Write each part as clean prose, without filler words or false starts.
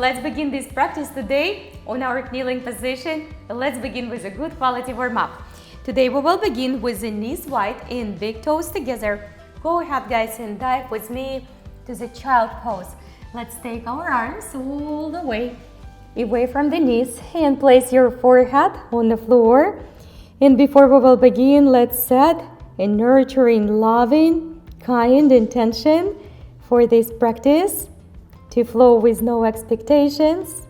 let's begin this practice today on our kneeling position. Let's begin with a good quality warm-up. Today we will begin with the knees wide and big toes together. Go ahead guys and dive with me to the child pose. Let's take our arms all the way away from the knees and place your forehead on the floor. And before we will begin, let's set a nurturing, loving, kind intention for this practice to flow with no expectations,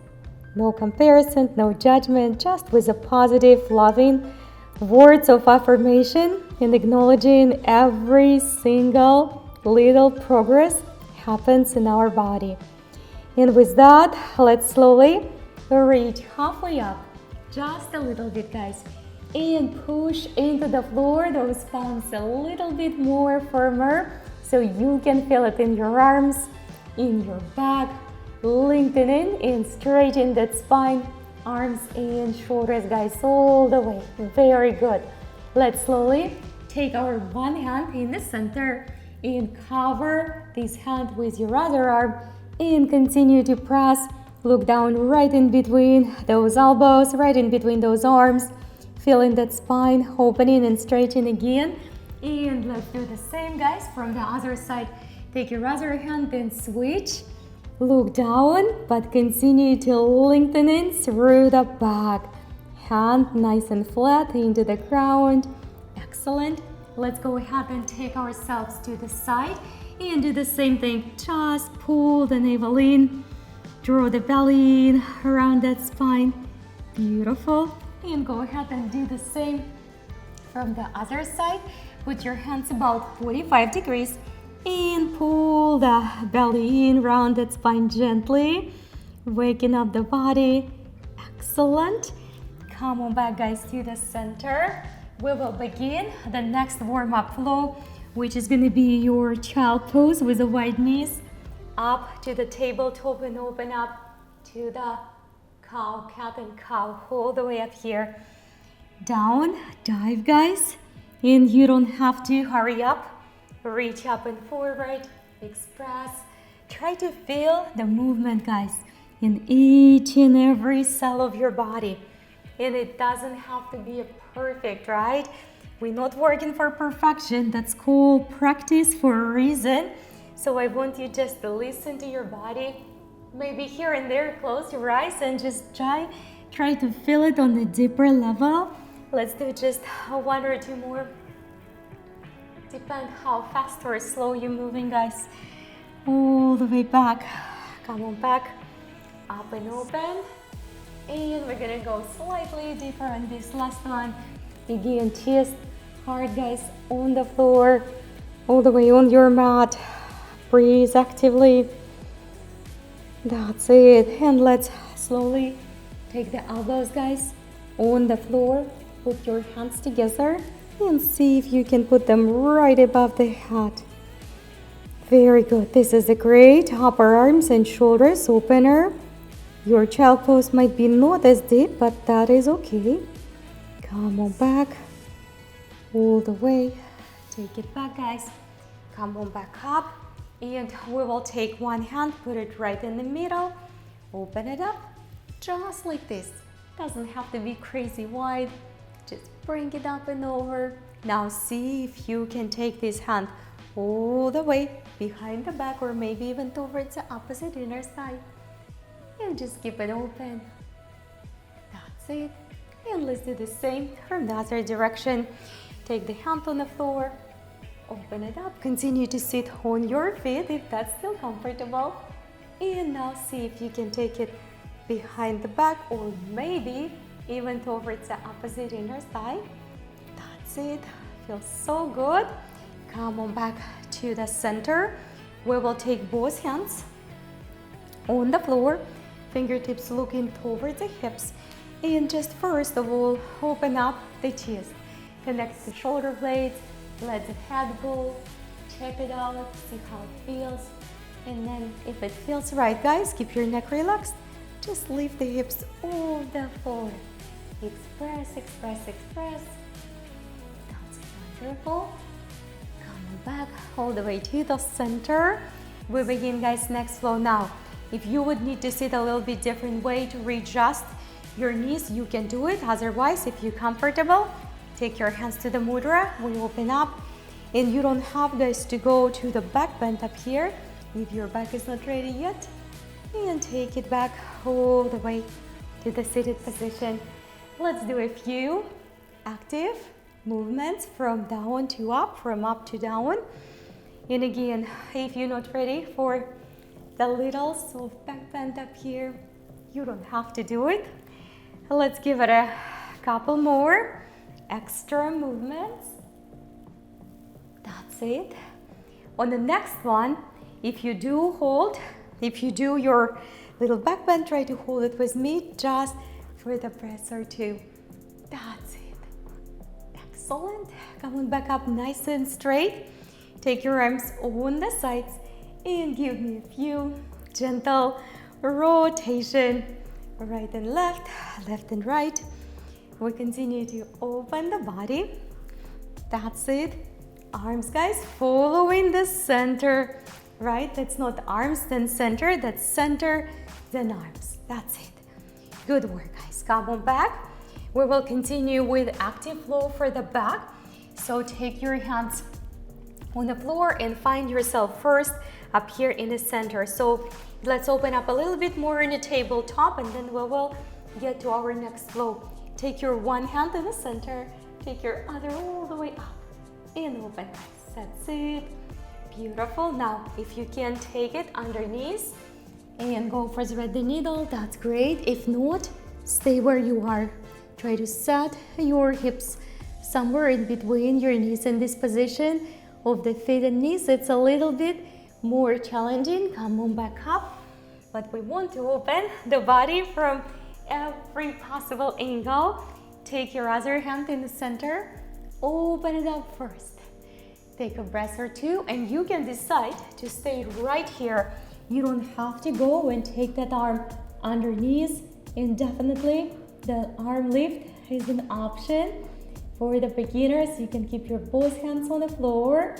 no comparison, no judgment, just with a positive, loving words of affirmation and acknowledging every single little progress happens in our body. And with that, let's slowly reach halfway up, just a little bit guys, and push into the floor, those palms a little bit more firmer so you can feel it in your arms, in your back, lengthening and straightening that spine, arms and shoulders guys, all the way. Very good. Let's slowly take our one hand in the center and cover this hand with your other arm and continue to press. Look down right in between those elbows, right in between those arms, feeling that spine opening and straightening again. And let's do the same guys from the other side. Take your other hand and switch. Look down, but continue to lengthening through the back. Hand nice and flat into the ground. Excellent. Let's go ahead and take ourselves to the side and do the same thing. Just pull the navel in, draw the belly in around that spine. Beautiful. And go ahead and do the same from the other side. Put your hands about 45 degrees and pull the belly in, round that spine gently, waking up the body. Excellent. Come on back guys to the center. We will begin the next warm-up flow, which is going to be your child pose with the wide knees up to the tabletop and open up to the cow, cat and cow, all the way up here. Down, dive guys, and you don't have to hurry up. Reach up and forward, express. Try to feel the movement guys in each and every cell of your body. And it doesn't have to be perfect, right? We're not working for perfection. That's called practice for a reason. So I want you just to listen to your body. Maybe here and there, close your eyes and just try to feel it on a deeper level. Let's do just one or two more. Depend how fast or slow you're moving, guys. All the way back. Come on back. Up and open. And we're gonna go slightly deeper on this last one. Again, chest hard, guys, on the floor, all the way on your mat. Breathe actively. That's it. And let's slowly take the elbows, guys, on the floor. Put your hands together and see if you can put them right above the head. Very good. This is a great upper arms and shoulders opener. Your child pose might be not as deep, but that is okay. Come on back, all the way. Take it back, guys. Come on back up. And we will take one hand, put it right in the middle. Open it up, just like this. Doesn't have to be crazy wide. Just bring it up and over. Now see if you can take this hand all the way behind the back or maybe even towards the opposite inner side. And just keep it open. That's it. And let's do the same from the other direction. Take the hand on the floor, open it up, continue to sit on your feet if that's still comfortable. And now see if you can take it behind the back or maybe even towards the opposite inner side. That's it. Feels so good. Come on back to the center. We will take both hands on the floor, fingertips looking towards the hips, and just first of all open up the chest. Connect the shoulder blades, let the head go, check it out, see how it feels, and then if it feels right, guys, keep your neck relaxed. Just lift the hips all the forward. Express, express, express. That's wonderful. Come back all the way to the center. We begin, guys, next flow now. If you would need to sit a little bit different way to readjust your knees, you can do it. Otherwise, if you're comfortable, take your hands to the mudra. We open up, and you don't have, guys, to go to the back bend up here if your back is not ready yet. And take it back all the way to the seated position. Let's do a few active movements from down to up, from up to down. And again, if you're not ready for the little soft back bend up here, you don't have to do it. Let's give it a couple more extra movements. That's it. On the next one, if you do hold, if you do your little back bend, try to hold it with me just for the breath or two. That's it. Excellent. Come on back up nice and straight. Take your arms on the sides and give me a few gentle rotation. Right and left, left and right. We continue to open the body. That's it. Arms, guys, following the center, right? That's not arms, then center. That's center, then arms. That's it. Good work, guys. Come on back. We will continue with active flow for the back. So take your hands on the floor and find yourself first up here in the center. So let's open up a little bit more in the tabletop, and then we will get to our next flow. Take your one hand in the center, take your other all the way up and open. That's it. Beautiful. Now, if you can take it underneath and go for thread the needle, that's great. If not, stay where you are. Try to set your hips somewhere in between your knees in this position of the feet and knees. It's a little bit more challenging. Come on back up. But we want to open the body from every possible angle. Take your other hand in the center. Open it up first. Take a breath or two, and you can decide to stay right here. You don't have to go and take that arm underneath. And definitely the arm lift is an option. For the beginners, you can keep your both hands on the floor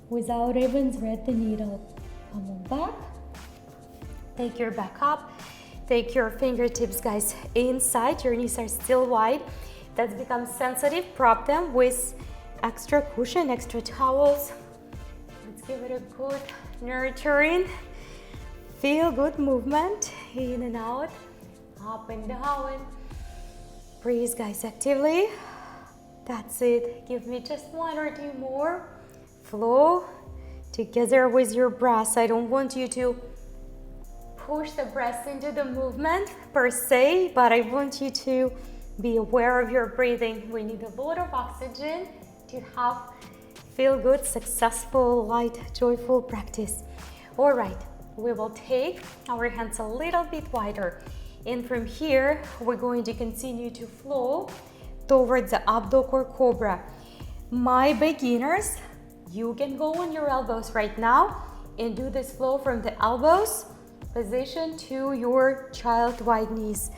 without even thread the needle. Come on back. Take your back up. Take your fingertips, guys, inside. Your knees are still wide. That's become sensitive. Prop them with extra cushion, extra towels. Let's give it a good nurturing, feel good movement. In and out, up and down. Breathe, guys, actively. That's it. Give me just one or two more. Flow together with your breath. I don't want you to push the breath into the movement per se, but I want you to be aware of your breathing. We need a lot of oxygen to have feel good, successful, light, joyful practice. All right, we will take our hands a little bit wider. And from here, we're going to continue to flow towards the up dog or cobra. My beginners, you can go on your elbows right now and do this flow from the elbows position to your child wide knees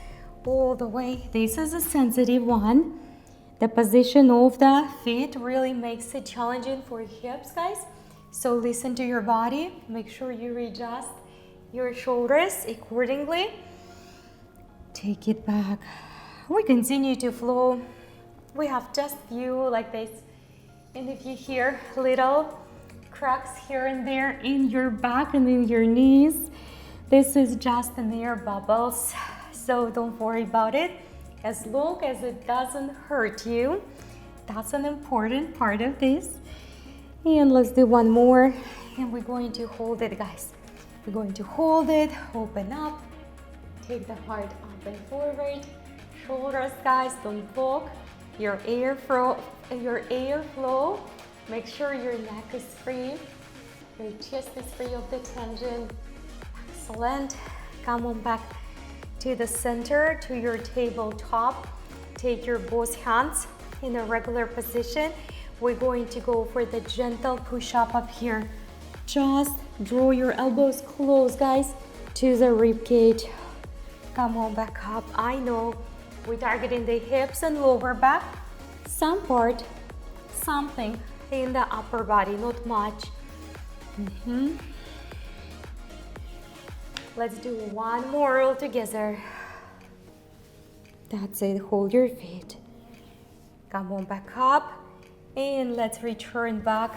all the way. This is a sensitive one. The position of the feet really makes it challenging for hips, guys. So listen to your body. Make sure you readjust your shoulders accordingly. Take it back. We continue to flow. We have just few like this. And if you hear little cracks here and there in your back and in your knees, this is just an air bubbles. So don't worry about it. As long as it doesn't hurt you, that's an important part of this. And let's do one more. And we're going to hold it, guys. We're going to hold it, open up, take the heart up and forward. Shoulders, guys, don't block your airflow. Make sure your neck is free, your chest is free of the tension. Excellent. Come on back to the center, to your tabletop. Take your both hands in a regular position. We're going to go for the gentle push-up up here. Just draw your elbows close, guys, to the rib cage. Come on back up. I know we're targeting the hips and lower back. Some part, something in the upper body, not much. Let's do one more all together. That's it, hold your feet. Come on back up, and let's return back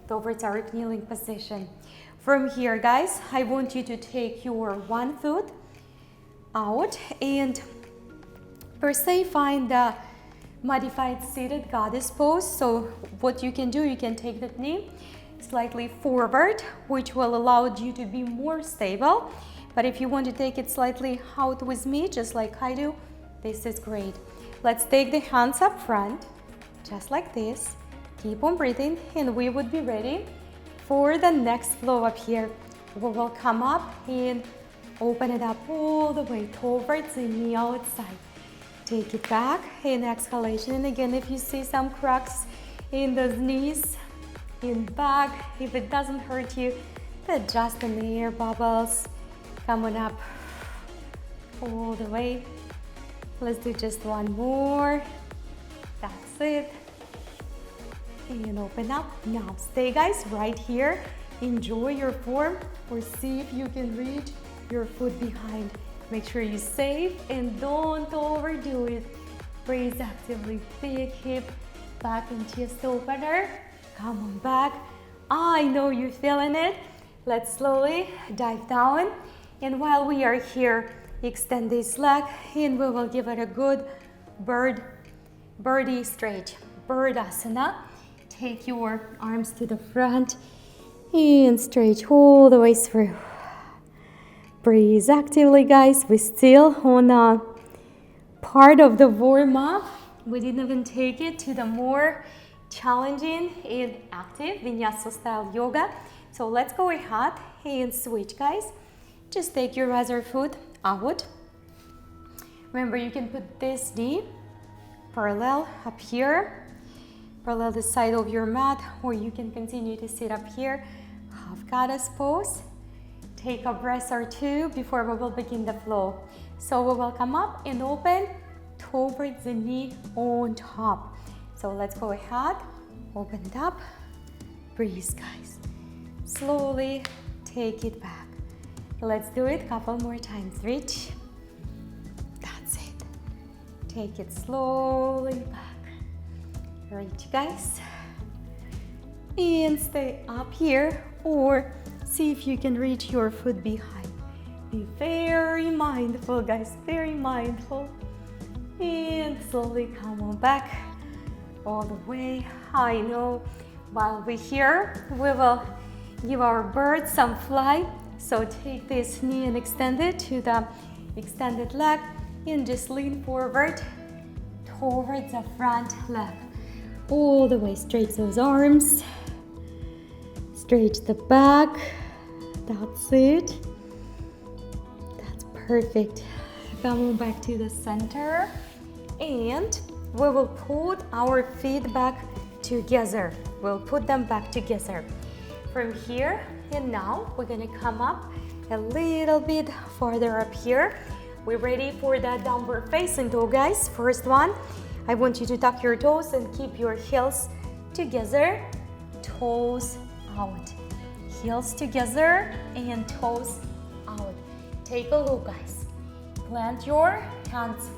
towards our kneeling position. From here, guys, I want you to take your one foot out and per se find the modified seated goddess pose. So what you can do, you can take the knee slightly forward, which will allow you to be more stable. But if you want to take it slightly out with me, just like I do, this is great. Let's take the hands up front, just like this. Keep on breathing, and we would be ready for the next flow up here. We will come up and open it up all the way towards the knee outside. Take it back in exhalation. And again, if you see some cracks in those knees, in back, if it doesn't hurt you, adjust the air bubbles. Come on up all the way. Let's do just one more. That's it. And open up. Now stay, guys, right here. Enjoy your form, or see if you can reach your foot behind. Make sure you're safe and don't overdo it. Breathe actively. Big hip, back and chest opener. Come on back. I know you're feeling it. Let's slowly dive down. And while we are here, extend this leg, and we will give it a good birdie stretch. Asana. Take your arms to the front and stretch all the way through. Breathe actively, guys. We're still on a part of the warm-up. We didn't even take it to the more challenging and active vinyasa style yoga. So let's go ahead and switch, guys. Just take your other foot out. Remember, you can put this knee parallel up here, parallel the side of your mat, or you can continue to sit up here, half goddess pose. Take a breath or two before we will begin the flow. So we will come up and open towards the knee on top. So let's go ahead, open it up, breathe, guys. Slowly take it back. Let's do it a couple more times. Reach. That's it. Take it slowly back. Reach, guys. And stay up here, or see if you can reach your foot behind. Be very mindful, guys, very mindful. And slowly come on back all the way. I know while we're here, we will give our bird some fly. So take this knee and extend it to the extended leg, and just lean forward towards the front leg. All the way, stretch those arms, stretch the back. That's it. That's perfect. Come on back to the center, and we will put our feet back together. We'll put them back together. From here, and now we're gonna come up a little bit farther up here. We're ready for the downward facing dog, guys. First one, I want you to tuck your toes and keep your heels together, toes out. Heels together and toes out. Take a look, guys. Plant your hands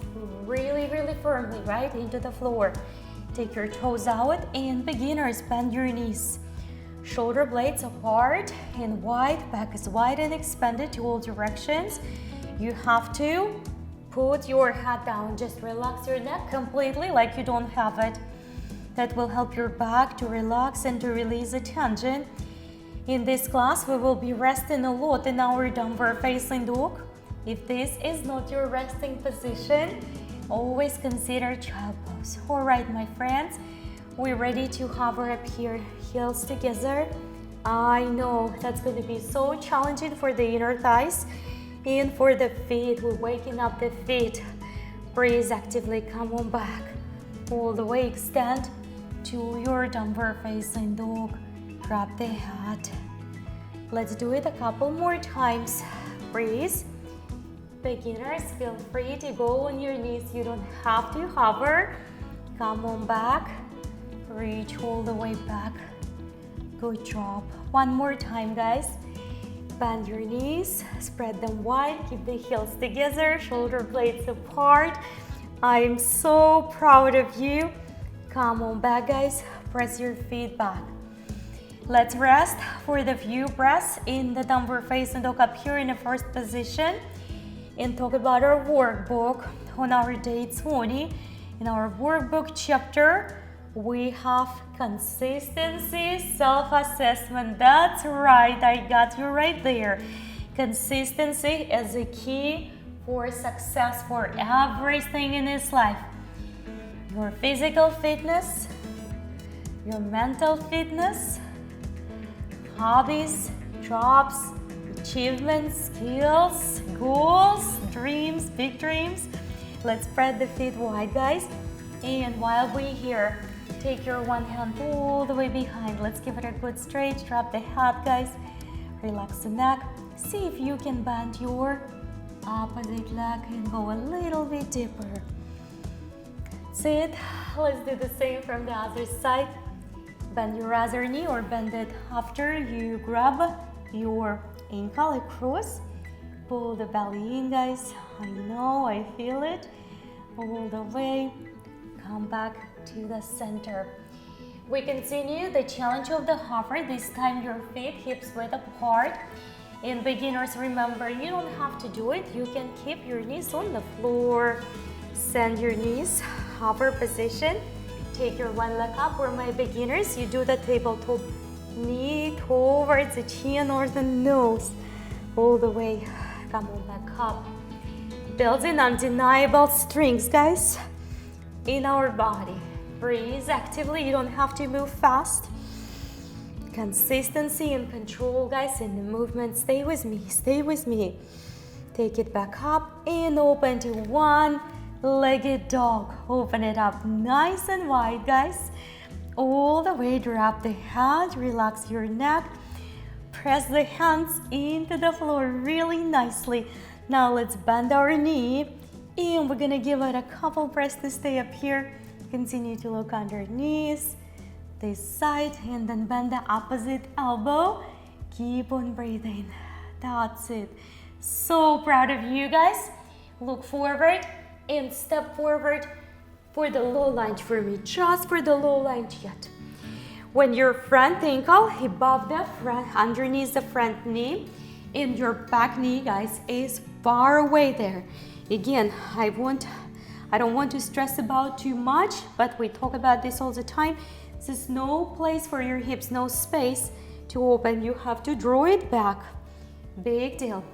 really, really firmly right into the floor. Take your toes out, and beginners, bend your knees. Shoulder blades apart and wide, back is wide and expanded to all directions. You have to put your head down, just relax your neck completely like you don't have it. That will help your back to relax and to release the tension. In this class, we will be resting a lot in our downward facing dog. If this is not your resting position, always consider child pose. All right, my friends, we're ready to hover up here, heels together. I know that's going to be so challenging for the inner thighs and for the feet. We're waking up the feet. Breathe actively, come on back. All the way, extend to your downward facing dog. Grab the head. Let's do it a couple more times. Breathe. Beginners, feel free to go on your knees. You don't have to hover. Come on back. Reach all the way back. Good job. One more time, guys. Bend your knees, spread them wide, keep the heels together, shoulder blades apart. I am so proud of you. Come on back, guys. Press your feet back. Let's rest for the few breaths in the downward facing dog up here in the first position. And talk about our workbook on our day 20. In our workbook chapter, we have consistency, self-assessment. That's right, I got you right there. Consistency is a key for success for everything in this life. Your physical fitness, your mental fitness, hobbies, jobs, achievements, skills, goals, dreams, big dreams. Let's spread the feet wide, guys. And while we're here, take your one hand all the way behind. Let's give it a good stretch. Drop the head, guys. Relax the neck. See if you can bend your opposite leg and go a little bit deeper. That's it. Let's do the same from the other side. Bend your other knee or bend it after you grab your ankle across. Pull the belly in, guys. I know, I feel it. All the way. Come back to the center. We continue the challenge of the hover. This time your feet hips width apart. And beginners, remember, you don't have to do it. You can keep your knees on the floor. Send your knees, hover position. Take your one leg up. For my beginners, you do the tabletop knee towards the chin or the nose. All the way. Come on back up. Building undeniable strength, guys, in our body. Breathe actively. You don't have to move fast. Consistency and control, guys, in the movement. Stay with me. Stay with me. Take it back up and open to one-legged dog. Open it up nice and wide, guys. All the way. Drop the head. Relax your neck. Press the hands into the floor really nicely. Now let's bend our knee and we're gonna give it a couple breaths to stay up here. Continue to look underneath this side and then bend the opposite elbow. Keep on breathing. That's it. So proud of you guys. Look forward and step forward for the low lunge for me. Just for the low lunge yet. When your front ankle above the front, underneath the front knee, and your back knee, guys, is far away there. Again, I don't want to stress about too much, but we talk about this all the time. There's no place for your hips, no space to open. You have to draw it back. Big deal.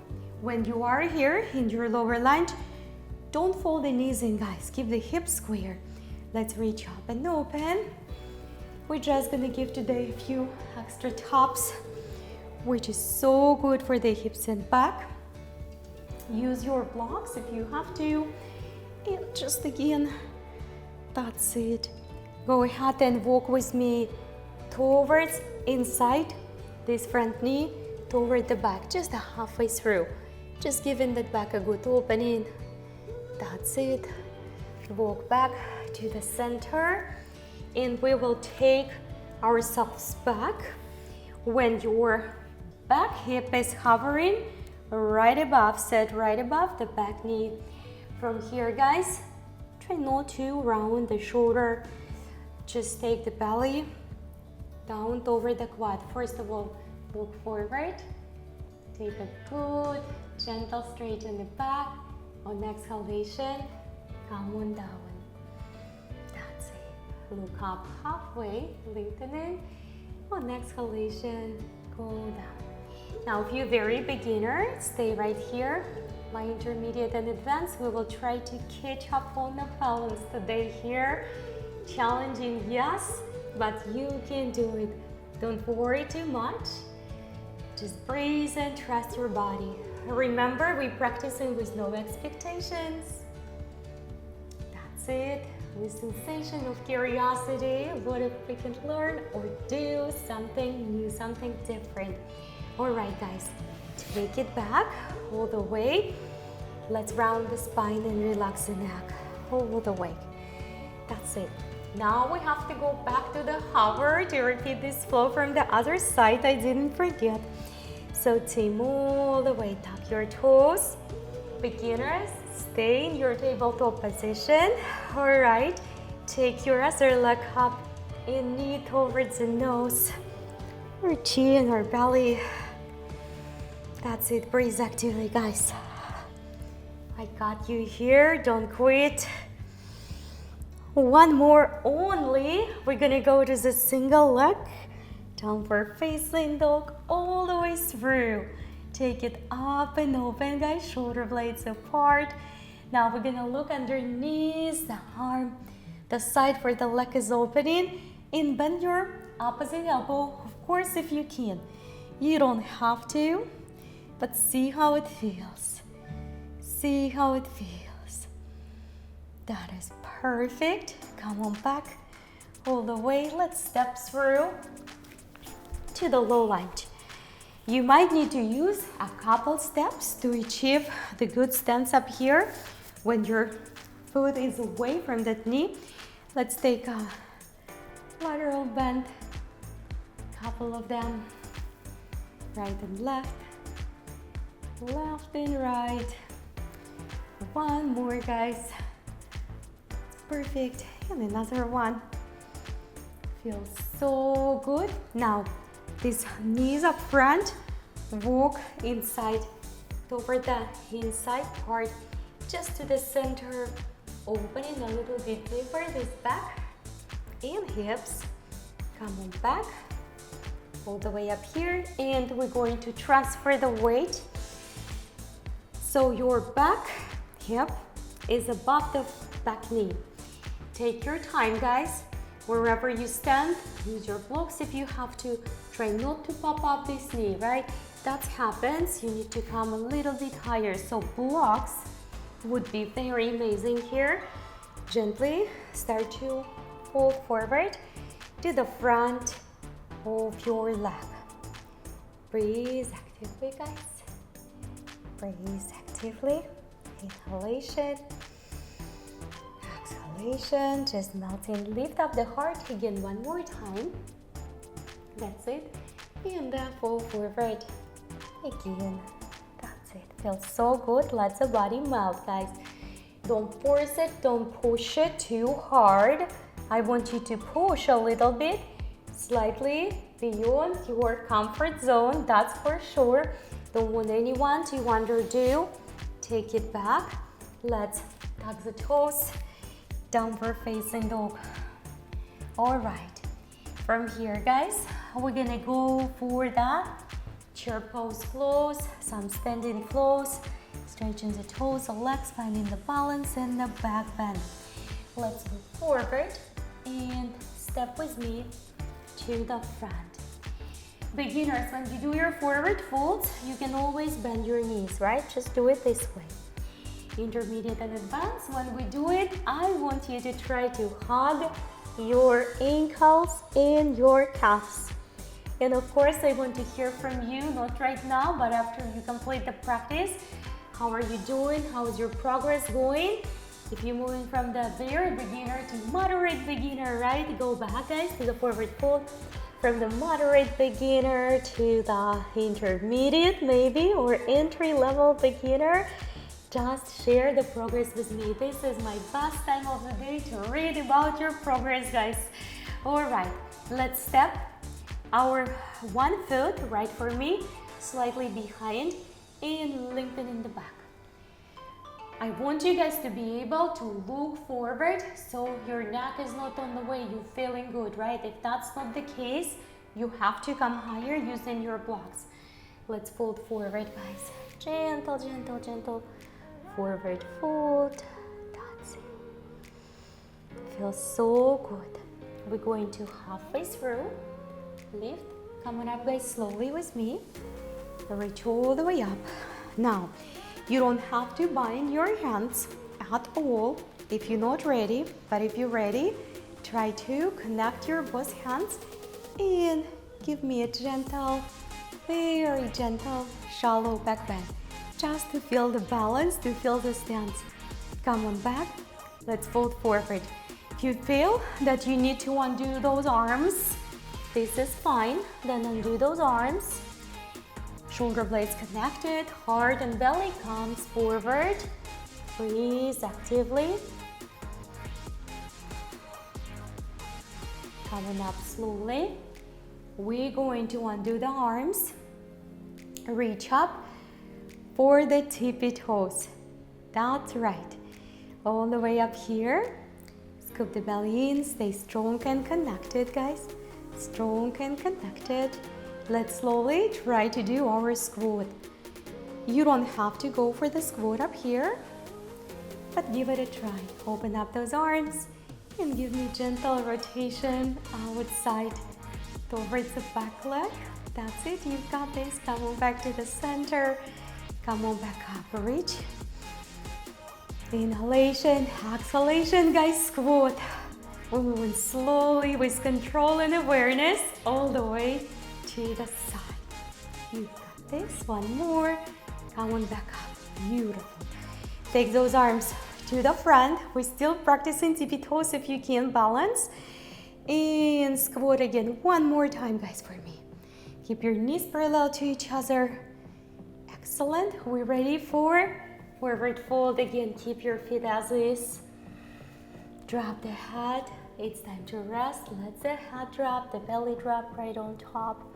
When you are here in your lower lunge, don't fold the knees in, guys. Keep the hips square. Let's reach up and open. We're just gonna give today a few extra taps, which is so good for the hips and back. Use your blocks if you have to. And just again, that's it. Go ahead and walk with me towards inside this front knee, toward the back, just halfway through. Just giving that back a good opening. That's it. Walk back to the center. And we will take ourselves back when your back hip is hovering right above, set right above the back knee. From here, guys, try not to round the shoulder. Just take the belly down over the quad. First of all, look forward. Take a good, gentle straight in the back. On exhalation, come on down. Look up halfway, lengthening. On exhalation, go down. Now, if you're very beginner, stay right here. My intermediate and advanced, we will try to catch up on the balance today here. Challenging, yes, but you can do it. Don't worry too much. Just breathe and trust your body. Remember, we're practicing with no expectations. That's it. With sensation of curiosity, what if we can learn or do something new, something different. All right, guys, take it back all the way. Let's round the spine and relax the neck all the way. That's it. Now we have to go back to the hover to repeat this flow from the other side. I didn't forget. So team all the way, tuck your toes. Beginners, stay in your tabletop position. All right, take your other leg up and knee towards the nose, or chin or belly. That's it, breathe actively, guys. I got you here, don't quit. One more only. We're gonna go to the single leg, downward facing dog all the way through. Take it up and open, guys, shoulder blades apart. Now we're gonna look underneath the arm, the side where the leg is opening, and bend your opposite elbow, of course, if you can. You don't have to, but see how it feels. See how it feels. That is perfect. Come on back all the way. Let's step through to the low lunge. You might need to use a couple steps to achieve the good stance up here when your foot is away from that knee. Let's take a lateral bend, couple of them, right and left, left and right. One more, guys. Perfect. And another one. Feels so good. Now, these knees up front, walk inside toward the inside part, just to the center, opening a little bit deeper, this back and hips. Come on back, all the way up here, and we're going to transfer the weight. So your back hip is above the back knee. Take your time, guys. Wherever you stand, use your blocks if you have to. Try not to pop up this knee, right? That happens. You need to come a little bit higher. So blocks would be very amazing here. Gently start to fold forward to the front of your leg. Breathe actively, guys. Breathe actively. Inhalation. Exhalation. Just melting. Lift up the heart again one more time. That's it. And then fall forward again. That's it. Feels so good. Let the body melt, guys. Don't force it. Don't push it too hard. I want you to push a little bit, slightly beyond your comfort zone. That's for sure. Don't want anyone to underdo. Take it back. Let's tuck the toes. Downward facing dog. All right. From here, guys, we're gonna go for the chair pose flows, some standing flows, stretching the toes, the legs, finding the balance and the back bend. Let's move forward and step with me to the front. Beginners, when you do your forward folds, you can always bend your knees, right? Just do it this way. Intermediate and advanced, when we do it, I want you to try to hug your ankles and your calves. And of course, I want to hear from you, not right now, but after you complete the practice. How are you doing? How's your progress going? If you're moving from the very beginner to moderate beginner, right? Go back, guys, to the forward fold. From the moderate beginner to the intermediate, maybe, or entry-level beginner. Just share the progress with me. This is my best time of the day to read about your progress, guys. All right, let's step our one foot right for me, slightly behind, and lengthen in the back. I want you guys to be able to look forward so your neck is not on the way. You're feeling good, right? If that's not the case, you have to come higher using your blocks. Let's fold forward, guys. Gentle, gentle, gentle. Forward fold. That's it. Feels so good. We're going to halfway through. Lift. Come on up, guys, slowly with me. Reach all the way up. Now, you don't have to bind your hands at all if you're not ready, but if you're ready, try to connect your both hands and give me a gentle, very gentle, shallow back bend. Just to feel the balance, to feel the stance. Come on back, let's fold forward. If you feel that you need to undo those arms, this is fine, then undo those arms. Shoulder blades connected, heart and belly comes forward. Breathe actively. Coming up slowly. We're going to undo the arms. Reach up for the tippy toes. That's right. All the way up here. Scoop the belly in. Stay strong and connected, guys. Strong and connected. Let's slowly try to do our squat. You don't have to go for the squat up here, but give it a try. Open up those arms and give me gentle rotation outside towards the back leg. That's it, you've got this. Come on back to the center. Come on back up, reach. Inhalation, exhalation, guys, squat. We're moving slowly with control and awareness all the way to the side. You've got this, one more. Come on back up, beautiful. Take those arms to the front. We're still practicing tippy toes if you can balance. And squat again, one more time, guys, for me. Keep your knees parallel to each other. Excellent, we're ready for forward fold again. Keep your feet as is. Drop the head. It's time to rest. Let the head drop, the belly drop right on top.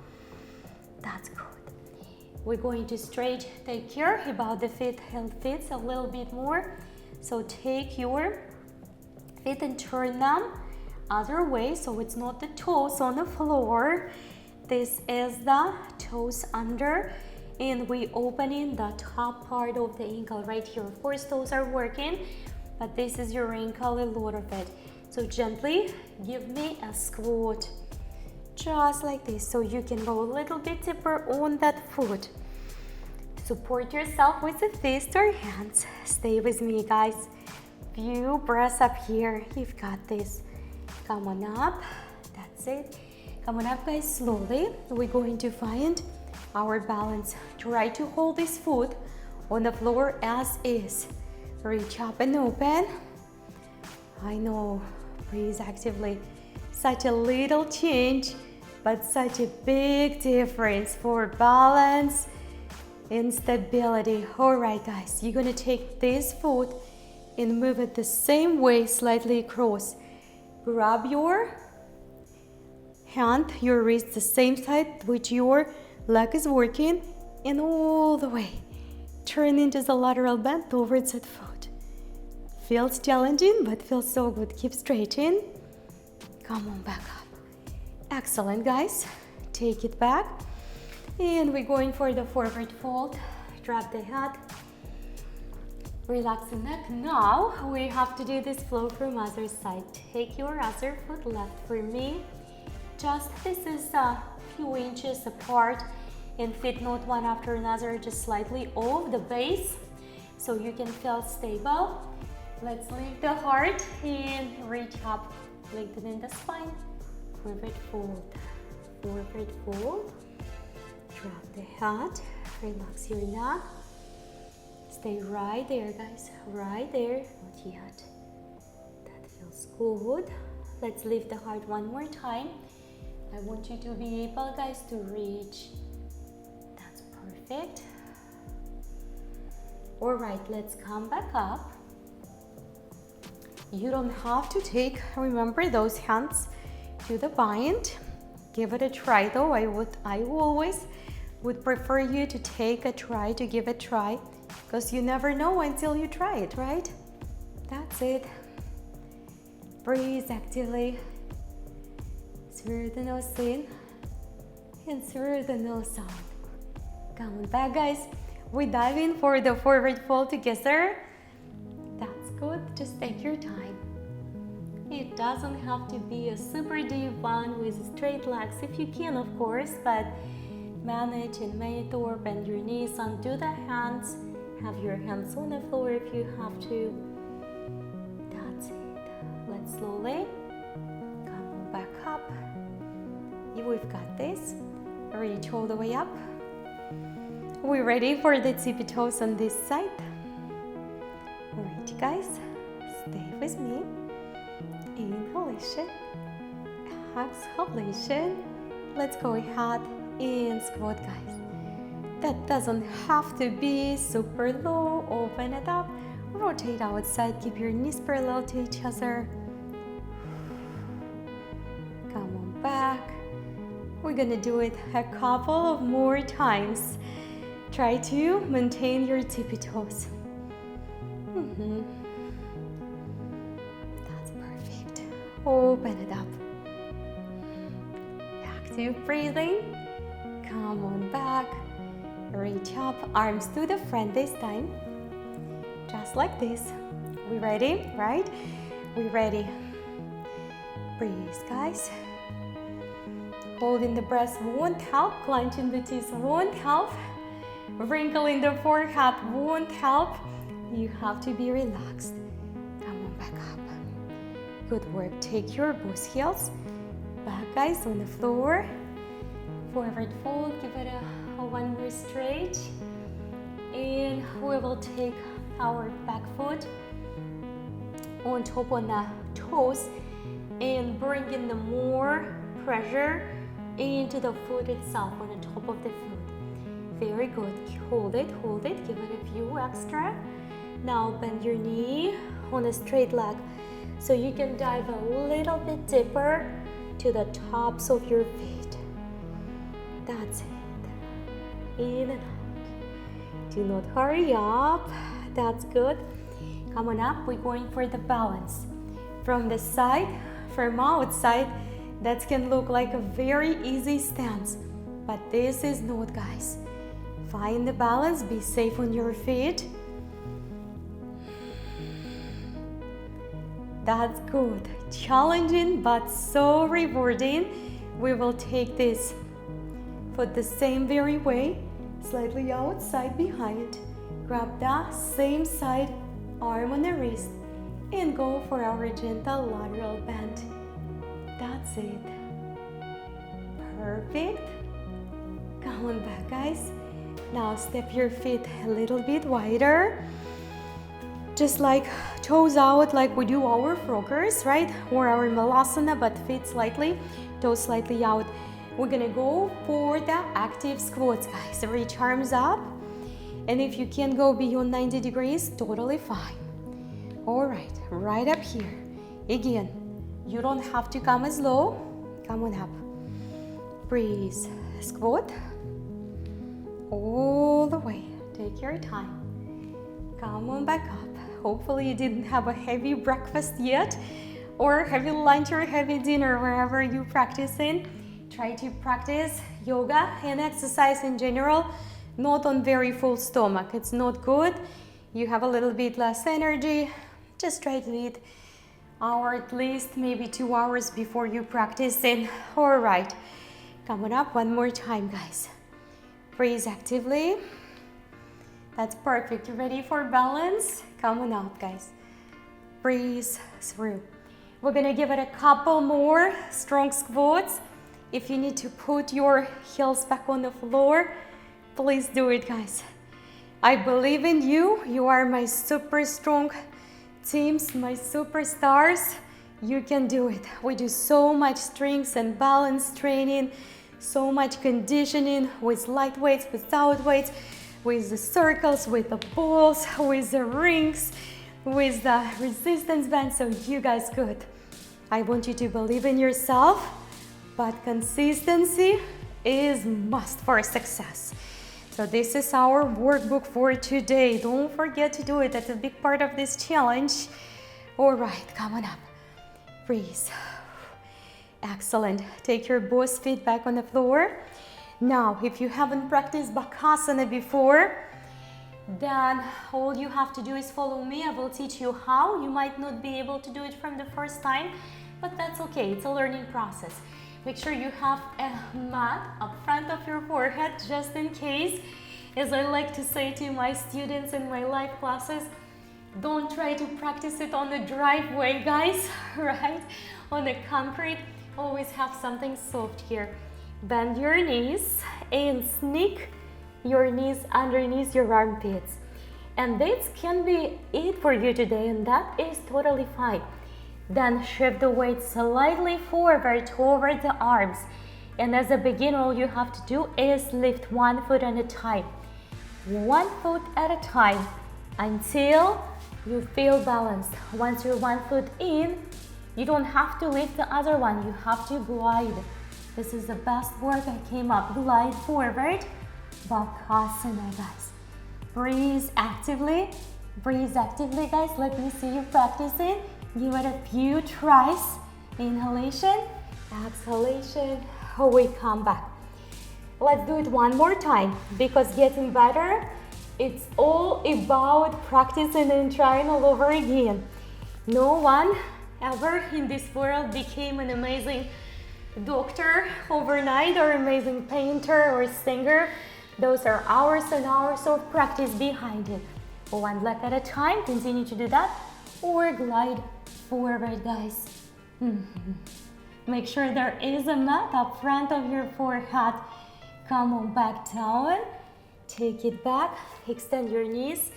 That's good. We're going to take care about the feet, held feet a little bit more. So take your feet and turn them other way so it's not the toes on the floor. This is the toes under, and we opening the top part of the ankle right here. Of course, toes are working, but this is your ankle, a lot of it. So gently give me a squat, just like this, so you can go a little bit deeper on that foot. Support yourself with the fist or hands. Stay with me, guys. Few breaths up here. You've got this. Come on up. That's it. Come on up, guys, slowly. We're going to find our balance. Try to hold this foot on the floor as is. Reach up and open. I know, breathe actively. Such a little change, but such a big difference for balance and stability. All right, guys, you're gonna take this foot and move it the same way, slightly across. Grab your hand, your wrist the same side which your leg is working, and all the way turn into the lateral bend towards that foot. Feels challenging, but feels so good. Keep stretching. Come on back up. Excellent, guys. Take it back. And we're going for the forward fold. Drop the head. Relax the neck. Now we have to do this flow from other side. Take your other foot left for me. Just this is a few inches apart, and feet not one after another, just slightly off the base so you can feel stable. Let's lift the heart and reach up, lengthening the spine. Forward fold, forward fold. Drop the head, relax your neck. Stay right there, guys, right there. Not yet. That feels good. Let's lift the heart one more time. I want you to be able, guys, to reach. That's perfect. All right, let's come back up. You don't have to take, remember, those hands to the bind. Give it a try though. I always would prefer you to take a try, to give it a try, because you never know until you try it, right? That's it. Breathe actively. Through the nose in and through the nose out. Come on back, guys. We dive in for the forward fold together. That's good. Just take your time. It doesn't have to be a super deep one with straight legs if you can, of course, but manage and monitor, bend your knees, undo the hands, have your hands on the floor if you have to. That's it. Let's slowly come on back up. We've got this. Reach all the way up. We're ready for the tippy toes on this side. Reach, guys. Stay with me. Inhalation, exhalation. Let's go ahead and squat, guys. That doesn't have to be super low. Open it up, rotate outside, keep your knees parallel to each other. Come on back. We're gonna do it a couple of more times. Try to maintain your tippy toes. That's perfect. Open it up. Active breathing. Come on back. Reach up, arms to the front this time. Just like this. We ready, right? We ready. Breathe, guys. Holding the breath won't help. Clenching the teeth won't help. Wrinkling the forehead won't help. You have to be relaxed. Come on back up. Good work. Take your both heels back, guys, on the floor. Forward fold. Give it a one more stretch. And we will take our back foot on top on the toes and bring in the more pressure into the foot itself, on the top of the foot. Very good. Hold it, give it a few extra. Now bend your knee on a straight leg so you can dive a little bit deeper to the tops of your feet. That's it. In and out. Do not hurry up. That's good. Come on up. We're going for the balance. From the side, from outside, that can look like a very easy stance, but this is not, guys. Find the balance. Be safe on your feet. That's good. Challenging, but so rewarding. We will take this foot the same very way, slightly outside behind. Grab the same side, arm on the wrist, and go for our gentle lateral bend. That's it. Perfect. Come on back, guys. Now step your feet a little bit wider. Just like toes out, like we do our froggers, right? Or our Halasana, but feet slightly, toes slightly out. We're gonna go for the active squats, guys. Reach arms up. And if you can't go beyond 90 degrees, totally fine. All right up here. Again, you don't have to come as low. Come on up. Breathe. Squat. All the way. Take your time. Come on back up. Hopefully you didn't have a heavy breakfast yet, or heavy lunch or heavy dinner, wherever you practice in. Try to practice yoga and exercise in general, not on very full stomach. It's not good. You have a little bit less energy. Just try to eat hour at least, maybe 2 hours before you practice in. All right, come on up one more time, guys. Breathe actively. That's perfect. You ready for balance? Come on up, guys. Breathe through. We're gonna give it a couple more strong squats. If you need to put your heels back on the floor, please do it, guys. I believe in you. You are my super strong teams, my superstars. You can do it. We do so much strength and balance training, so much conditioning with light weights, without weights, with the circles, with the balls, with the rings, with the resistance band. So you guys good. I want you to believe in yourself, but consistency is must for success. So this is our workbook for today. Don't forget to do it. That's a big part of this challenge. All right, come on up. Breathe. Excellent. Take your both feet back on the floor. Now, if you haven't practiced Bakasana before, then all you have to do is follow me. I will teach you how. You might not be able to do it from the first time, but that's okay. It's a learning process. Make sure you have a mat up front of your forehead, just in case. As I like to say to my students in my live classes, don't try to practice it on the driveway, guys, right? On the concrete, always have something soft here. Bend your knees and sneak your knees underneath your armpits. And this can be it for you today, and that is totally fine. Then shift the weight slightly forward toward the arms And as a beginner, all you have to do is lift one foot at a time. One foot at a time until you feel balanced. Once you're one foot in, you don't have to lift the other one. You have to glide. This is the best work I came up. Glide forward. Bakasana, guys. Breathe actively. Breathe actively, guys. Let me see you practicing. Give it a few tries. Inhalation, exhalation. We come back. Let's do it one more time, because getting better, it's all about practicing and trying all over again. No one ever in this world became an amazing doctor overnight, or amazing painter or singer. Those are hours and hours of practice behind it. One leg at a time, continue to do that, or glide forward, guys. Make sure there is a mat up front of your forehead. Come on back down, take it back, extend your knees.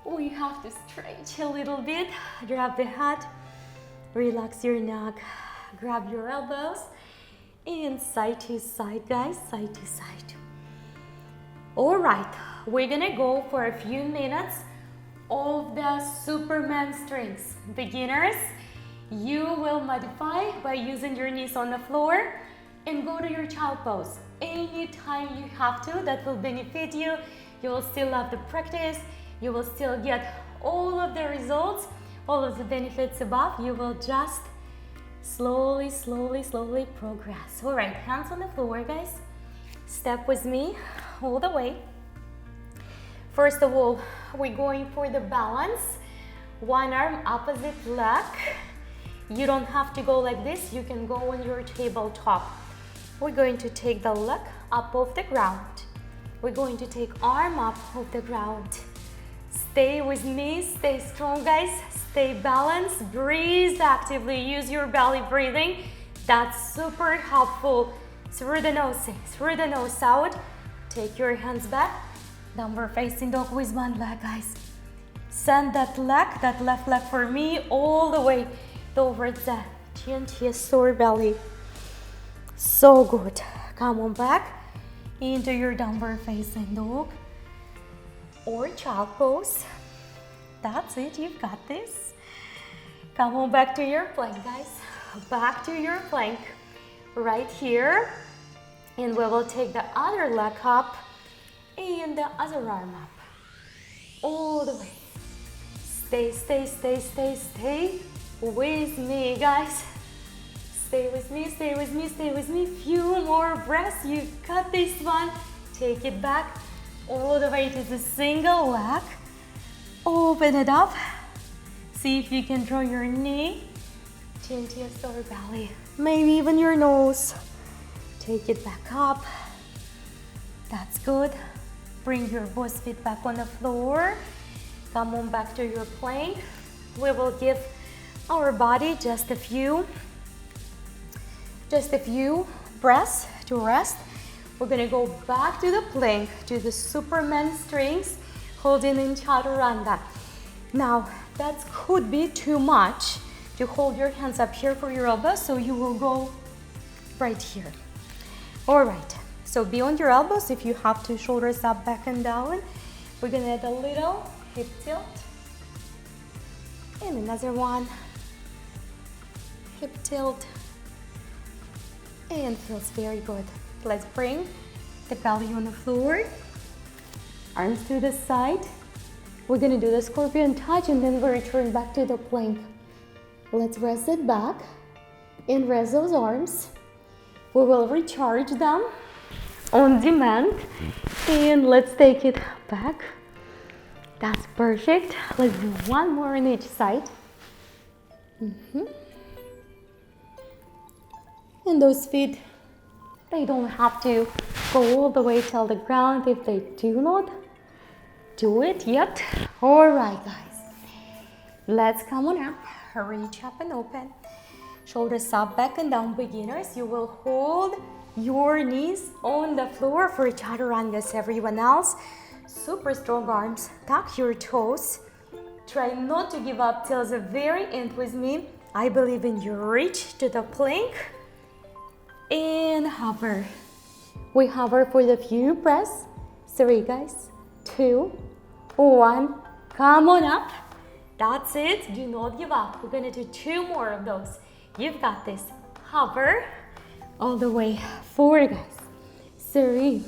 We have to stretch a little bit, grab the head, relax your neck, grab your elbows, and side to side, guys, side to side. All right, we're gonna go for a few minutes of the Superman strings. Beginners, you will modify by using your knees on the floor and go to your child pose. Anytime you have to, that will benefit you. You will still love the practice. You will still get all of the results, all of the benefits above. You will just slowly, slowly, slowly progress. All right, hands on the floor, guys. Step with me all the way. First of all, we're going for the balance. One arm, opposite leg. You don't have to go like this. You can go on your tabletop. We're going to take the leg up off the ground. We're going to take arm up off the ground. Stay with me, stay strong, guys. Stay balanced, breathe actively, use your belly breathing. That's super helpful. Through the nose in, through the nose out. Take your hands back. Downward facing dog with one leg, guys. Send that leg, that left leg for me, all the way towards the chin, chest, or belly. So good. Come on back into your downward facing dog or child pose. That's it, you've got this. Come on back to your plank, guys. Back to your plank right here. And we will take the other leg up and the other arm up. All the way. Stay, stay, stay, stay, stay with me, guys. Stay with me, stay with me, stay with me. Few more breaths. You got this one. Take it back all the way to the single leg. Open it up. See if you can draw your knee, chin, chest, or belly. Maybe even your nose. Take it back up. That's good. Bring your both feet back on the floor. Come on back to your plank. We will give our body just a few breaths to rest. We're gonna go back to the plank, to the Superman strings, holding in Chaturanga. Now, that could be too much to hold your hands up here for your elbows, so you will go right here. All right, so beyond your elbows, if you have to, shoulders up, back and down. We're gonna add a little hip tilt. And another one. Hip tilt. And feels very good. Let's bring the belly on the floor. Arms to the side. We're gonna do the scorpion touch and then we'll return back to the plank. Let's rest it back and rest those arms. We will recharge them on demand. And let's take it back. That's perfect. Let's do one more on each side. And those feet, they don't have to go all the way till the ground if they do not do it yet. All right, guys. Let's come on up. Reach up and open. Shoulders up, back and down. Beginners, you will hold your knees on the floor for Chaturangas. Everyone else, super strong arms. Tuck your toes. Try not to give up till the very end with me. I believe in you. Reach to the plank. And hover. We hover for the few breaths. 3 guys, 2, 1. Come on up. That's it. Do not give up. We're gonna do 2 more of those. You've got this. Hover all the way. 4 guys, 3,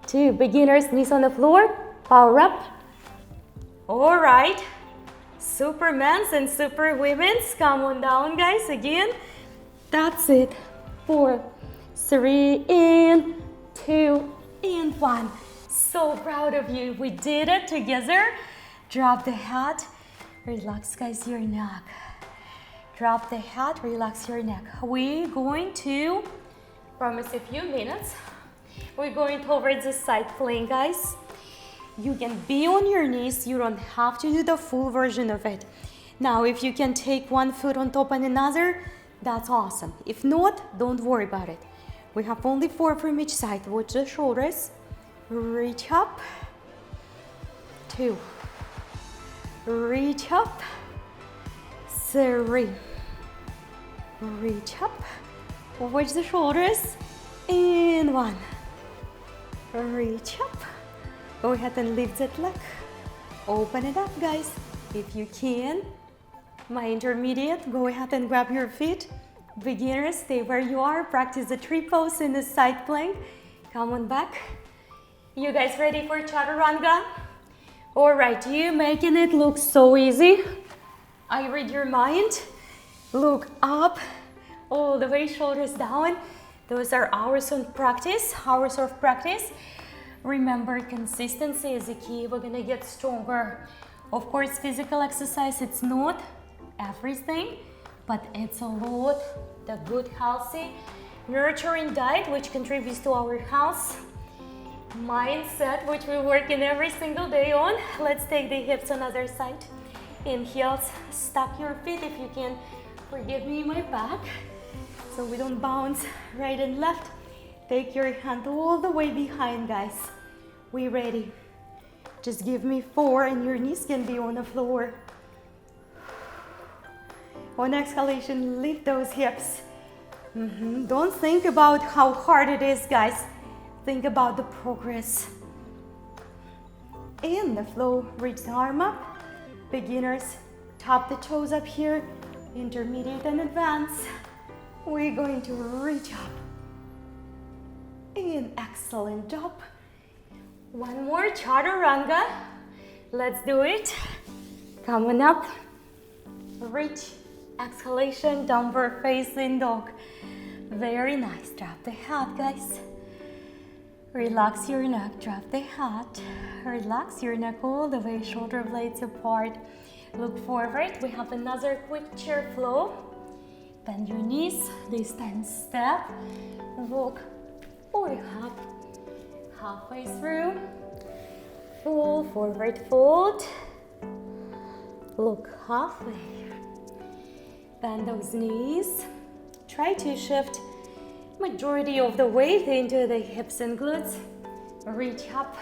2. Beginners, knees on the floor. Power up. All right. Supermen's and superwomen's. Come on down, guys. Again. That's it. 4, 3, and 2, and 1. So proud of you. We did it together. Drop the head. Relax, guys, your neck. Drop the head. Relax your neck. We're going to, promise a few minutes. We're going towards the side plank, guys. You can be on your knees. You don't have to do the full version of it. Now, if you can take one foot on top and another, that's awesome. If not, don't worry about it. We have only 4 from each side. Watch the shoulders. Reach up. 2. Reach up. 3. Reach up. Watch the shoulders. And 1. Reach up. Go ahead and lift that leg. Open it up, guys. If you can. My intermediate, go ahead and grab your feet. Beginners, stay where you are. Practice the tree pose in the side plank. Come on back. You guys ready for Chaturanga? All right, you making it look so easy. I read your mind. Look up, all the way, shoulders down. Those are hours of practice. Remember, consistency is the key. We're gonna get stronger. Of course, physical exercise, it's not everything, but it's a lot. The good, healthy, nurturing diet, which contributes to our health. Mindset, which we work in every single day on. Let's take the hips on the other side. Inhales, stack your feet if you can. Forgive me, my back, so we don't bounce right and left. Take your hand all the way behind, guys. We ready? Just give me 4 and your knees can be on the floor. On exhalation, lift those hips. Don't think about how hard it is, guys. Think about the progress. In the flow, reach the arm up. Beginners, tap the toes up here. Intermediate and advanced. We're going to reach up. And excellent job. One more Chaturanga. Let's do it. Come on up. Reach. Exhalation, downward facing dog. Very nice. Drop the head, guys. Relax your neck. Drop the head. Relax your neck all the way, shoulder blades apart. Look forward. We have another quick chair flow. Bend your knees. This time step, walk, or hop. Halfway through. Full forward fold. Look halfway. Bend those knees. Try to shift majority of the weight into the hips and glutes. Reach up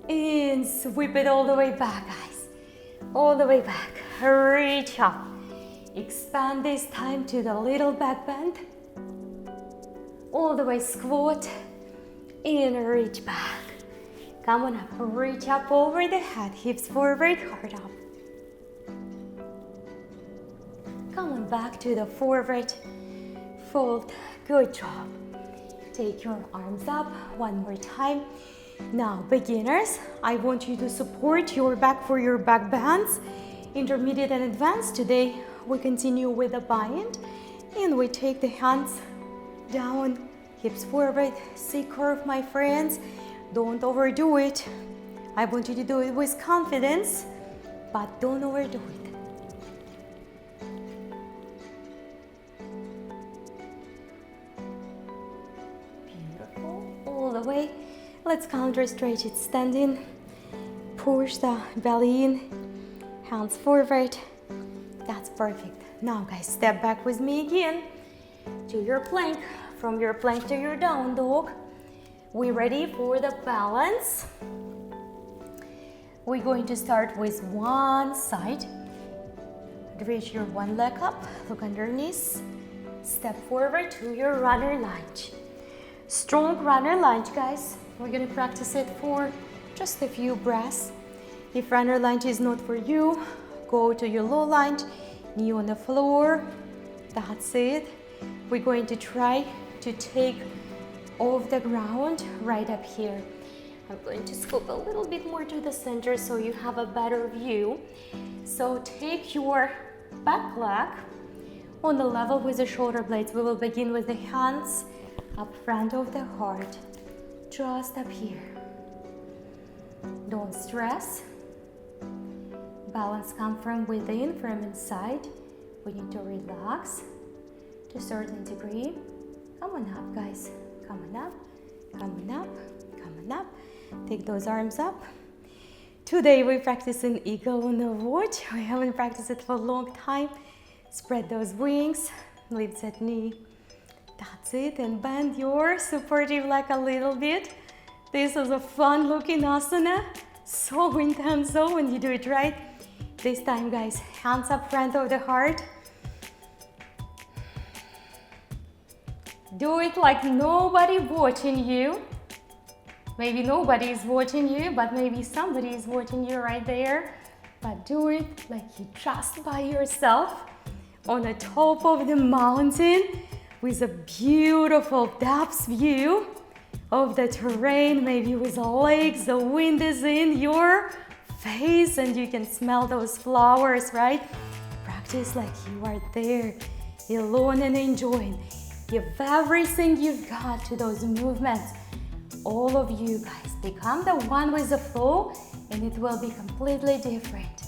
and sweep it all the way back, guys. All the way back. Reach up. Expand this time to the little back bend. All the way squat and reach back. Come on up. Reach up over the head. Hips forward, heart up. Come on back to the forward fold. Good job. Take your arms up one more time. Now, beginners, I want you to support your back for your back bends. Intermediate and advanced, today we continue with the bind and we take the hands down, hips forward, C-curve, my friends. Don't overdo it. I want you to do it with confidence, but don't overdo it. All the way. Let's counter stretch it. Standing, push the belly in, hands forward. That's perfect. Now, guys, step back with me again to your plank. From your plank to your down dog. We're ready for the balance. We're going to start with one side. Reach your one leg up. Look underneath. Step forward to your runner lunge. Strong runner lunge, guys. We're gonna practice it for just a few breaths. If runner lunge is not for you, go to your low lunge, knee on the floor. That's it. We're going to try to take off the ground right up here. I'm going to scoop a little bit more to the center so you have a better view. So take your back leg on the level with the shoulder blades. We will begin with the hands up front of the heart, just up here. Don't stress. Balance comes from within, from inside. We need to relax to a certain degree. Come on up, guys. Come on up, come on up, come on up. Take those arms up. Today we practice an eagle on the watch. We haven't practiced it for a long time. Spread those wings, lift that knee. That's it, and bend your supportive leg a little bit. This is a fun looking asana. So intense though when you do it right. This time, guys, hands up front of the heart. Do it like nobody watching you. Maybe nobody is watching you, but maybe somebody is watching you right there. But do it like you just by yourself on the top of the mountain with a beautiful depth view of the terrain, maybe with the lakes, the wind is in your face and you can smell those flowers, right? Practice like you are there, alone and enjoying. Give everything you've got to those movements. All of you guys become the one with the flow and it will be completely different.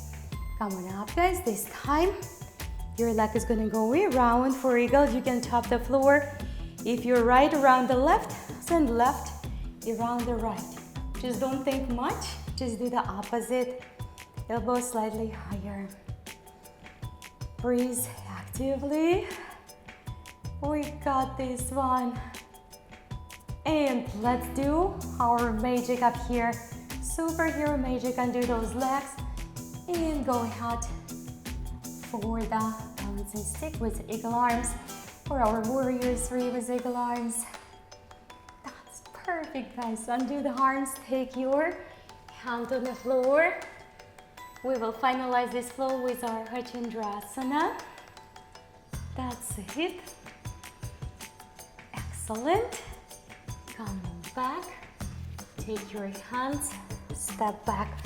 Come on up, guys. This time your leg is gonna go around for eagle. You can tap the floor. If you're right around the left, send left around the right. Just don't think much, just do the opposite. Elbow slightly higher. Breathe actively. We got this one. And let's do our magic up here. Superhero magic, undo those legs. And go ahead for the balancing stick with eagle arms. Or our warrior three with eagle arms. That's perfect, guys. Undo the arms, take your hand on the floor. We will finalize this flow with our Hachendrasana. That's it. Excellent. Come back. Take your hands, step back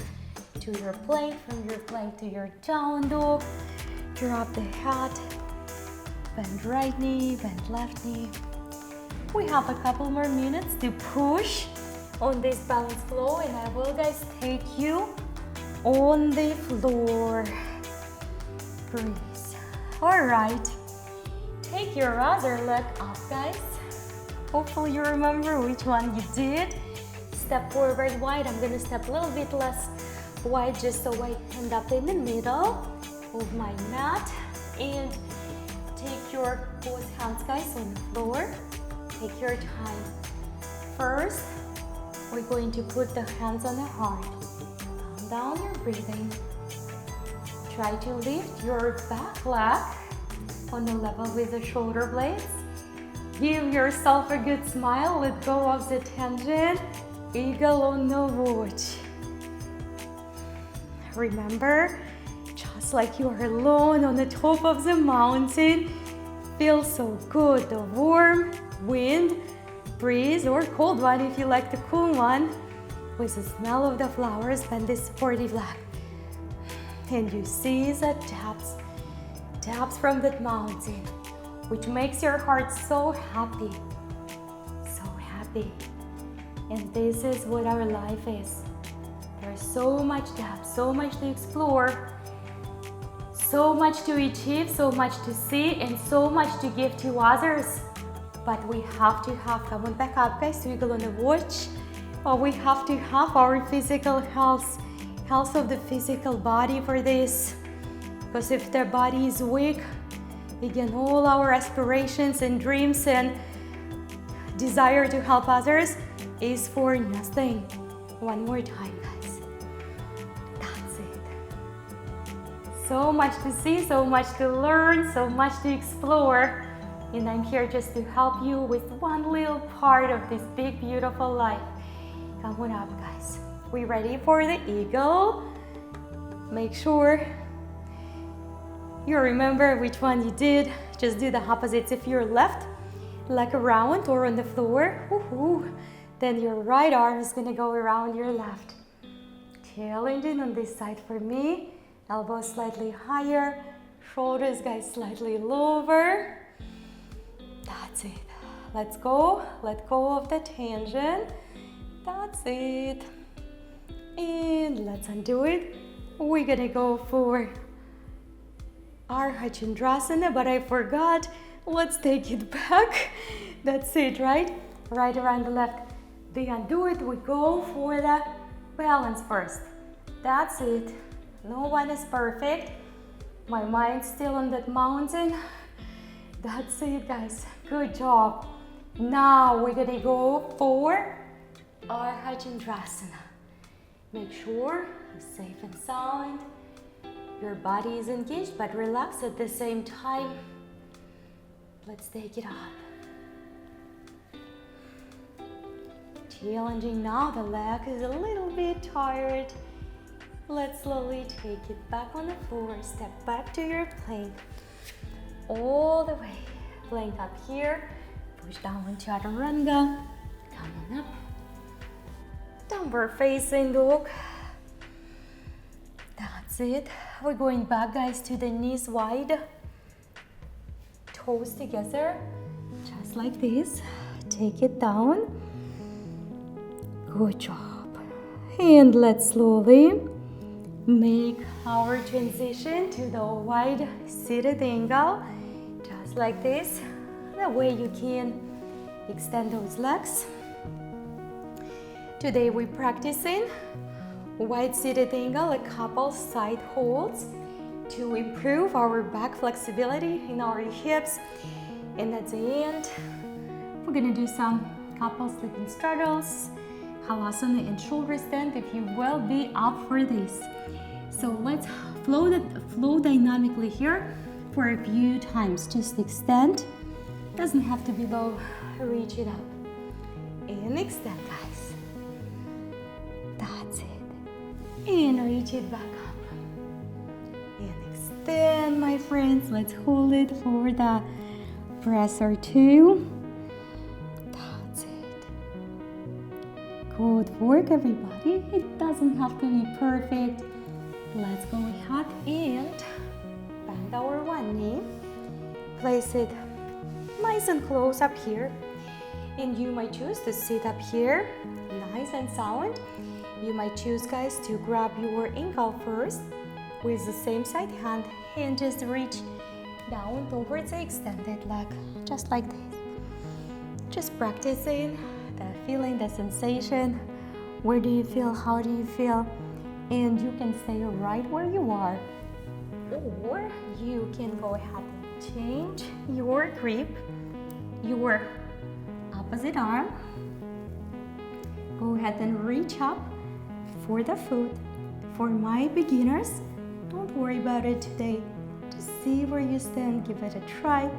to your plank, from your plank to your down dog. Drop the head, bend right knee, bend left knee. We have a couple more minutes to push on this balance flow and I will, guys, take you on the floor. Breathe. All right. Take your other leg up, guys. Hopefully you remember which one you did. Step forward wide. I'm gonna step a little bit less wide just so I end up in the middle of my mat. And take your both hands, guys, on the floor. Take your time. First, we're going to put the hands on the heart. Calm down your breathing. Try to lift your back leg on the level with the shoulder blades. Give yourself a good smile. Let go of the tension. Eagle on the watch. Remember, just like you are alone on the top of the mountain, feels so good. The warm wind, breeze, or cold one if you like the cool one, with the smell of the flowers and the supportive leg. And you see the depths from that mountain, which makes your heart so happy, so happy. And this is what our life is. There's so much depth, so much to explore, so much to achieve, so much to see, and so much to give to others. But we have to have, come on back up, guys, wiggle on the watch. Or we have to have our physical health of the physical body for this. Because if the body is weak, again, all our aspirations and dreams and desire to help others is for nothing. One more time, guys. That's it. So much to see, so much to learn, so much to explore. And I'm here just to help you with one little part of this big, beautiful life. Come on up, guys. We ready for the eagle? Make sure you remember which one you did. Just do the opposites. If you're left leg around or on the floor, then your right arm is gonna go around your left. Challenging on this side for me. Elbows slightly higher, shoulders, guys, slightly lower. That's it. Let's go. Let go of the tangent. That's it. And let's undo it. We're gonna go for our Hachendrasana, but I forgot. Let's take it back. That's it, right? Right around the left. They undo it. We go for the balance first. That's it. No one is perfect. My mind's still on that mountain. That's it, guys. Good job. Now we're gonna go for our Hachendrasana. Make sure you're safe and sound. Your body is engaged but relaxed at the same time. Let's take it up. Challenging now, the leg is a little bit tired. Let's slowly take it back on the floor. Step back to your plank. All the way. Plank up here. Push down Chaturanga. Come on up. Downward facing dog. That's it. We're going back, guys, to the knees wide. Toes together. Just like this. Take it down. Good job. And let's slowly make our transition to the wide seated angle. Just like this. The way you can extend those legs. Today we're practicing wide seated angle, a couple side holds to improve our back flexibility in our hips. And at the end, we're gonna do some couple sleeping straddles, Halasana and shoulder stand if you will be up for this. So let's flow dynamically here for a few times. Just extend. Doesn't have to be low. Reach it up. And extend, guys. That's it. And reach it back up. And extend, my friends. Let's hold it for the breath or two. That's it. Good work, everybody. It doesn't have to be perfect. Let's go ahead and bend our one knee. Place it nice and close up here. And you might choose to sit up here, nice and sound. You might choose, guys, to grab your ankle first with the same side hand and just reach down towards the extended leg, just like this. Just practicing the feeling, the sensation. Where do you feel? How do you feel? And you can stay right where you are, or you can go ahead and change your grip, your opposite arm. Go ahead and reach up for the foot. For my beginners, don't worry about it today. Just see where you stand, give it a try,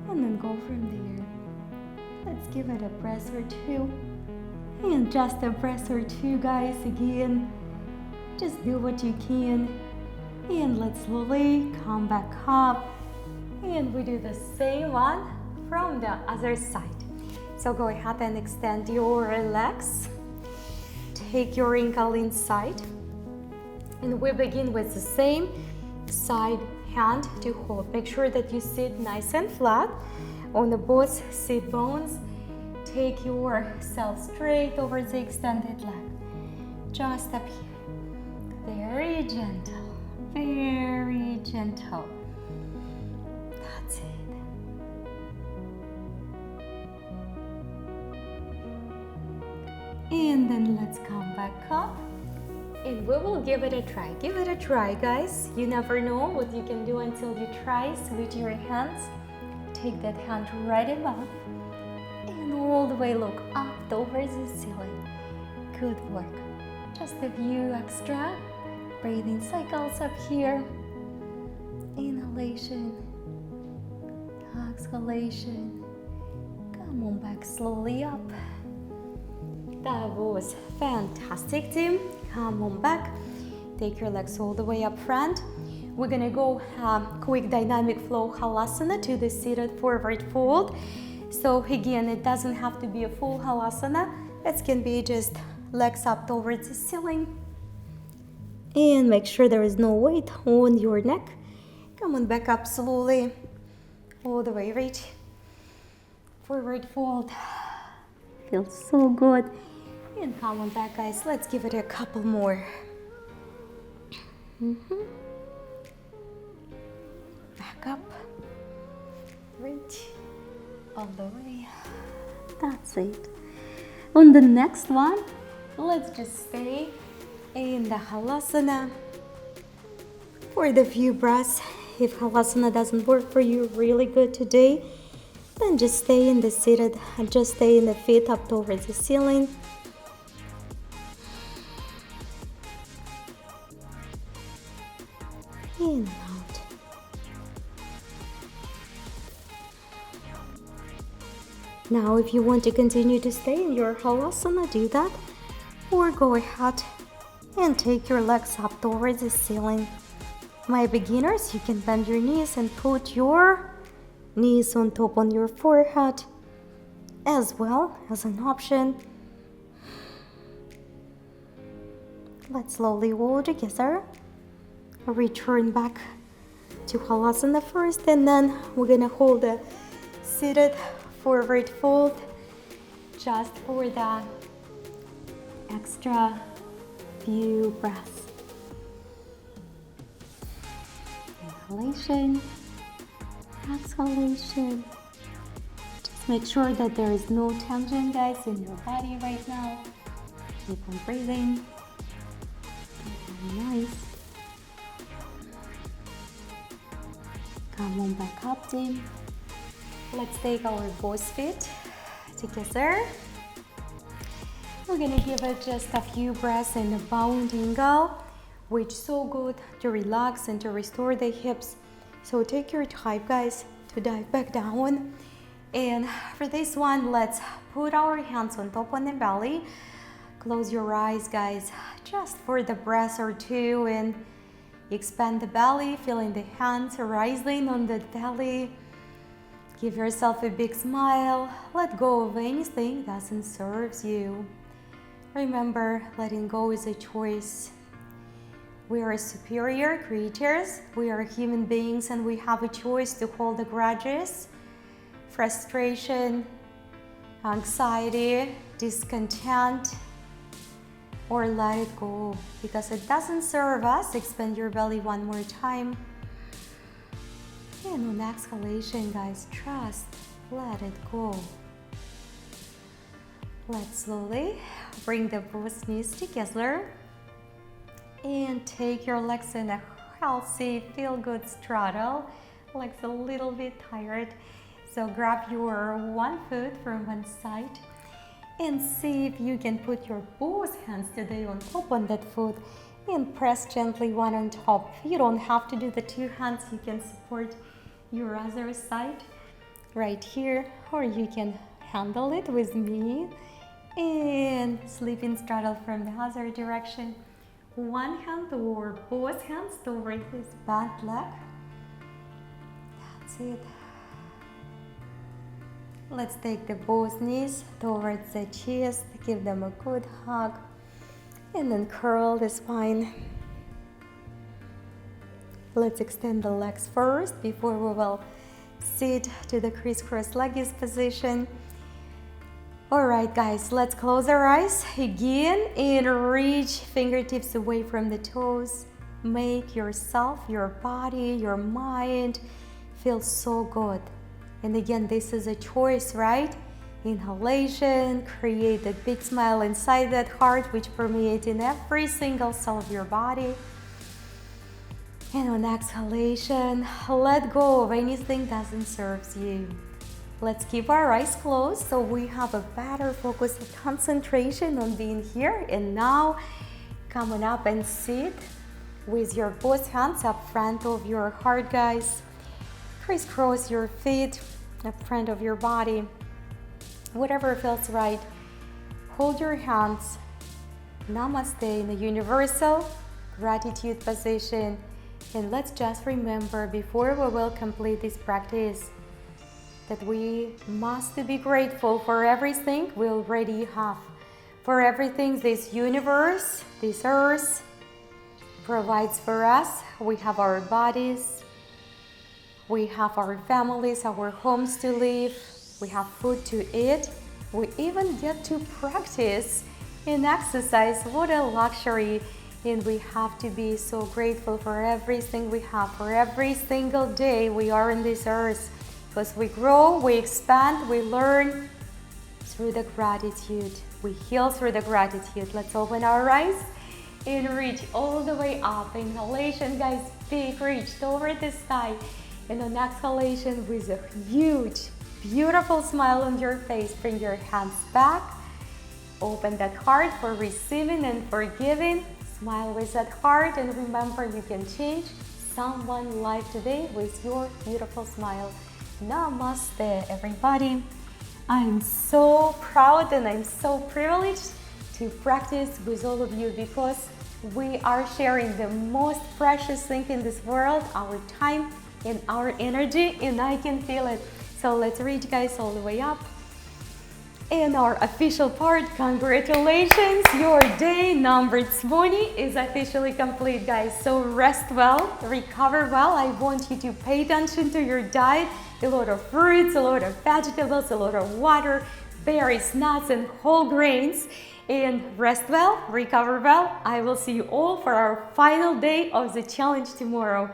and then go from there. Let's give it a breath or two. And just a breath or two, guys, again. Just do what you can. And let's slowly come back up. And we do the same one from the other side. So go ahead and extend your legs. Take your ankle inside. And we begin with the same side hand to hold. Make sure that you sit nice and flat on the both sit bones. Take yourself straight over the extended leg. Just up here. Very gentle. Very gentle. That's it. And then let's come back up. And we will give it a try. Give it a try, guys. You never know what you can do until you try. Switch your hands. Take that hand right above. And all the way look up towards the ceiling. Good work. Just a few extra breathing cycles up here. Inhalation. Exhalation. Come on back slowly up. That was fantastic, team. Come on back. Take your legs all the way up front. We're gonna go quick dynamic flow Halasana to the seated forward fold. So again, it doesn't have to be a full Halasana. It can be just legs up towards the ceiling. And make sure there is no weight on your neck. Come on back up slowly. All the way, reach. Forward fold. Feels so good. And come on back, guys. Let's give it a couple more. Back up. Reach. All the way. That's it. On the next one, let's just stay in the Halasana for the few breaths. If Halasana doesn't work for you really good today, then just stay in the seated and just stay in the feet up towards the ceiling. In and out. Now, if you want to continue to stay in your Halasana, do that. Or go ahead and take your legs up towards the ceiling. My beginners, you can bend your knees and put your knees on top on your forehead as well as an option. Let's slowly roll together. Return back to Halasana first, and then we're gonna hold a seated forward fold just for the extra few breaths. Inhalation, exhalation. Just make sure that there is no tension, guys, in your body right now. Keep on breathing. Very nice. Come on back up, team. Let's take our both feet together. We're gonna give it just a few breaths in a bound angle, which is so good to relax and to restore the hips. So take your time, guys, to dive back down. And for this one, let's put our hands on top on the belly. Close your eyes, guys, just for the breath or two, and expand the belly, feeling the hands rising on the belly. Give yourself a big smile. Let go of anything that doesn't serve you. Remember, letting go is a choice. We are superior creatures. We are human beings, and we have a choice to hold the grudges, frustration, anxiety, discontent, or let it go because it doesn't serve us. Expand your belly one more time. And on exhalation, guys, trust, let it go. Let's slowly bring the both knees together and take your legs in a healthy, feel-good straddle. Legs a little bit tired, so grab your one foot from one side and see if you can put your both hands today on top on that foot and press gently one on top. You don't have to do the two hands. You can support your other side right here, or you can handle it with me and sleeping straddle from the other direction. One hand or both hands toward this bent leg. That's it. Let's take the both knees towards the chest, give them a good hug, and then curl the spine. Let's extend the legs first before we will sit to the crisscross leggings position. All right, guys, let's close our eyes again and reach fingertips away from the toes. Make yourself, your body, your mind feel so good. And again, this is a choice, right? Inhalation, create a big smile inside that heart, which permeates in every single cell of your body. And on exhalation, let go of anything that doesn't serve you. Let's keep our eyes closed so we have a better focus and concentration on being here. And now, come on up and sit with your both hands up front of your heart, guys. crisscross your feet in front of your body, whatever feels right. Hold your hands. Namaste in the universal gratitude position. And let's just remember before we will complete this practice that we must be grateful for everything we already have, for everything this universe, this earth provides for us. We have our bodies, we have our families, our homes to live, we have food to eat, we even get to practice and exercise. What a luxury! And we have to be so grateful for everything we have, for every single day we are on this earth. Because we grow, we expand, we learn through the gratitude. We heal through the gratitude. Let's open our eyes and reach all the way up. Inhalation, guys, big reach toward the sky. And on exhalation, with a huge, beautiful smile on your face, bring your hands back. Open that heart for receiving and forgiving. Smile with that heart, and remember you can change someone's life today with your beautiful smile. Namaste, everybody. I'm so proud and I'm so privileged to practice with all of you because we are sharing the most precious thing in this world, our time and our energy, and I can feel it. So let's reach, guys, all the way up. And our official part, congratulations, your day number 20 is officially complete, guys. So rest well, recover well. I want you to pay attention to your diet, a lot of fruits, a lot of vegetables, a lot of water, berries, nuts, and whole grains. And rest well, recover well. I will see you all for our final day of the challenge tomorrow.